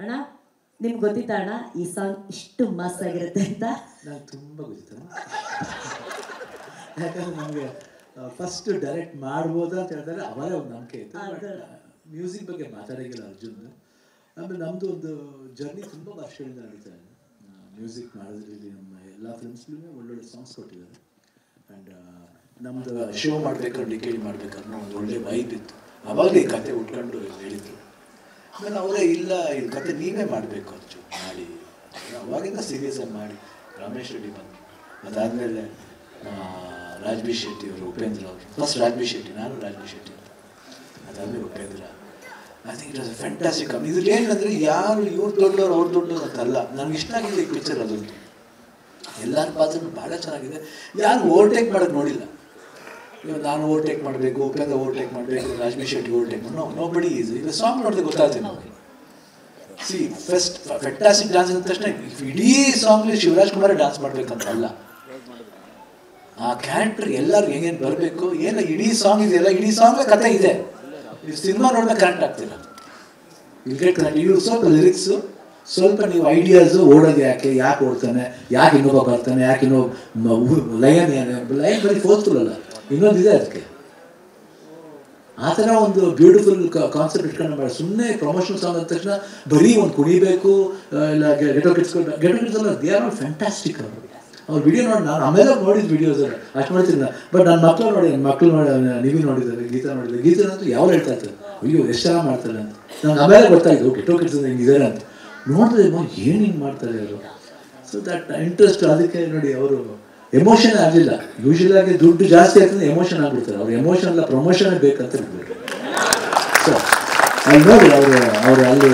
ಅಣ್ಣ ನಿಮ್ಗೆ ಗೊತ್ತಿತ್ತ ಅಣ್ಣ ಈ ಸಾಂಗ್ ಇಷ್ಟು ಮಸ್ತ್ ಆಗಿರುತ್ತೆ ಅಂತ? ನಂಗೆ ತುಂಬ ಗೊತ್ತಿತ್ತು. ಯಾಕಂದ್ರೆ ನಮಗೆ ಫಸ್ಟ್ ಡೈರೆಕ್ಟ್ ಮಾಡ್ಬೋದಾ ಅಂತ ಹೇಳಿದ್ರೆ ಅವರೇ ಒಂದು ನಂಬಿಕೆ ಇತ್ತು. ಮ್ಯೂಸಿಕ್ ಬಗ್ಗೆ ಮಾತಾಡೋಂಗಿಲ್ಲ ಅರ್ಜುನ್. ಆಮೇಲೆ ನಮ್ಮದು ಒಂದು ಜರ್ನಿ ತುಂಬ ವರ್ಷಗಳಿಂದ ನಡೀತಾ ಇದೆ. ಮ್ಯೂಸಿಕ್ ಮಾಡೋದ್ರಲ್ಲಿ ನಮ್ಮ ಎಲ್ಲ ಫಿಲ್ಮ್ಸ್ಲೂ ಒಳ್ಳೊಳ್ಳೆ ಸಾಂಗ್ಸ್ ಕೊಟ್ಟಿದ್ದಾರೆ. ಆ್ಯಂಡ್ ನಮ್ಮದು ಶೋ ಮಾಡಬೇಕಾದ್ರೆ ಡಿಕೇಡಿ ಮಾಡಬೇಕಾದ್ರೆ ಒಂದು ಒಳ್ಳೆ ವೈಬ್ ಇತ್ತು. ಅವಾಗಲೇ ಈ ಕತೆ ಉಟ್ಕೊಂಡು ಹೇಳಿದರು. ಆಮೇಲೆ ಅವರೇ ಇಲ್ಲ ಈ ಕತೆ ನೀವೇ ಮಾಡಬೇಕು ಅರ್ಜುನ್ ಮಾಡಿ. ಅವಾಗಿಂದ ಸೀರಿಯಸ್ಸಾಗಿ ಮಾಡಿ ರಮೇಶ್ ರೆಡ್ಡಿ ಬಂದು ಅದಾದಮೇಲೆ ರಾಜ್ಬಿ ಶೆಟ್ಟಿ ಅವರು, ಉಪೇಂದ್ರ ಅವರು. ಫಸ್ಟ್ ರಾಜ್ಬಿ ಶೆಟ್ಟಿ, ನಾನು ರಾಜ್ಬಿ ಶೆಟ್ಟಿ ಅಂತ. ಅದಾದಮೇಲೆ Upendra. I think it was a fantastic. ಇದ್ರಲ್ಲಿ ಏನಂದರೆ ಯಾರು ಇವ್ರು ದೊಡ್ಡವರು ಅವ್ರು ದೊಡ್ಡವರು ಅಂತಲ್ಲ. ನನಗೆ ಇಷ್ಟ ಆಗಿದೆ ಈ ಪಿಕ್ಚರ್. ಅದೊಂದು ಎಲ್ಲರ ಪಾತ್ರನೂ ಭಾಳ ಚೆನ್ನಾಗಿದೆ. ಯಾರು ಓವರ್ಟೇಕ್ ಮಾಡೋದು ನೋಡಿಲ್ಲ. ಇವಾಗ ನಾನು ಓವರ್ಟೇಕ್ ಮಾಡಬೇಕು, ಉಪೇಂದ್ರ ಓವರ್ಟೇಕ್ ಮಾಡಬೇಕು, ರಾಜ್ಬಿ ಶೆಟ್ಟಿ ಓವರ್ಟೇಕ್ ಮಾಡಿ ನೋ ಬಡಿ ಈಸ್. ಈಗ ಸಾಂಗ್ ನೋಡಿದ್ರೆ ಗೊತ್ತಾಗ್ತದೆ ನಮಗೆ. ಸಿ ಫಸ್ಟ್ ಫ್ಯಾಂಟಾಸ್ಟಿಕ್ ಡ್ಯಾನ್ಸ್ ಅಂದ ತಕ್ಷಣ ಇಡೀ ಸಾಂಗ್ಲಿ ಶಿವರಾಜ್ ಕುಮಾರ್ ಡ್ಯಾನ್ಸ್ ಮಾಡಬೇಕಂತಲ್ಲ. ಆ ಕ್ಯಾರೆಕ್ಟರ್ ಎಲ್ಲರೂ ಹೆಂಗೇನು ಬರಬೇಕು, ಏನು ಇಡೀ ಸಾಂಗ್ ಇದೆಯಲ್ಲ, ಇಡೀ ಸಾಂಗ್ ಕತೆ ಇದೆ. ನೀವು ಸಿನಿಮಾ ನೋಡಿದ್ರೆ ಕರೆಕ್ಟ್ ಆಗ್ತಿಲ್ಲ. ಇವ್ರು ಸ್ವಲ್ಪ ಲಿರಿಕ್ಸು, ಸ್ವಲ್ಪ ನೀವು ಐಡಿಯಾಸು, ಓಡೋದು ಯಾಕೆ ಓಡ್ತಾನೆ, ಯಾಕೆ ಇನ್ನೊಬ್ಬ ಬರ್ತಾನೆ, ಯಾಕೆ ಇನ್ನೊಬ್ಬ ಲಯನ್ ಲಯನ್ ಬರೀ ಫೋರ್ಸ್ಫುಲ್ ಅಲ್ಲ, ಇನ್ನೊಂದಿದೆ ಅದಕ್ಕೆ. ಆ ಥರ ಒಂದು ಬ್ಯೂಟಿಫುಲ್ ಕಾನ್ಸೆಪ್ಟ್ ಇಟ್ಕೊಂಡು ಮಾಡಿ. ಸುಮ್ಮನೆ ಪ್ರಮೋಷನಲ್ ಸಾಂಗ್ ಅಂದ ತಕ್ಷಣ ಬರೀ ಒಂದು ಕುಣಿಬೇಕು ಇಲ್ಲ ಗೆಟೋ ಕಿಡ್ಸ್ ಎಲ್ಲ ದೇ ಆರ್ ಆಲ್ ಫ್ಯಾಂಟಾಸ್ಟಿಕ್. ಅವ್ರು ವಿಡಿಯೋ ನೋಡಿ ನಾನು ಆಮೇಲೆ ನೋಡಿದ ವಿಡಿಯೋಸ್ ಅಷ್ಟು ನೋಡ್ತೀನಿ ನಾನು. ಬಟ್ ನನ್ನ ಮಕ್ಕಳು ನೋಡಿ, ನೀವೇ ನೋಡಿದ್ದಾರೆ, ಗೀತಾ ನೋಡಿದ್ದಾರೆ. ಗೀತನಂತೂ ಯಾವ ಹೇಳ್ತಾ ಇರ್ತಾರೆ, ಅಯ್ಯೋ ಎಷ್ಟು ಚೆನ್ನಾಗಿ ಮಾಡ್ತಾರೆ ಅಂತ. ನಂಗೆ ಆಮೇಲೆ ಗೊತ್ತಾಯಿತು ಗೆಟೋ ಕಿಡ್ಸ್ ಹಿಂಗಿದ್ದಾರೆ ಅಂತ. ನೋಡಿದ್ರೆ ಏನು ಹಿಂಗೆ ಮಾಡ್ತಾರೆ ಅವರು. So that interest. ಅದಕ್ಕೆ ನೋಡಿ ಅವರು ಎಮೋಷನ್ ಆಗಲಿಲ್ಲ. ಯೂಶಲಾಗಿ ದುಡ್ಡು ಜಾಸ್ತಿ ಆಗ್ತದೆ ಎಮೋಷನ್ ಆಗ್ಬಿಡ್ತಾರೆ. ಅವ್ರು ಎಮೋಷನ್ ಅಲ್ಲ ಪ್ರಮೋಷನ್ ಬೇಕಂತ ಬಿಡ್ಬೇಕು. ಸೊ ಅಲ್ಲಿ ನೋಡಿ ಅವರು ಅಲ್ಲಿ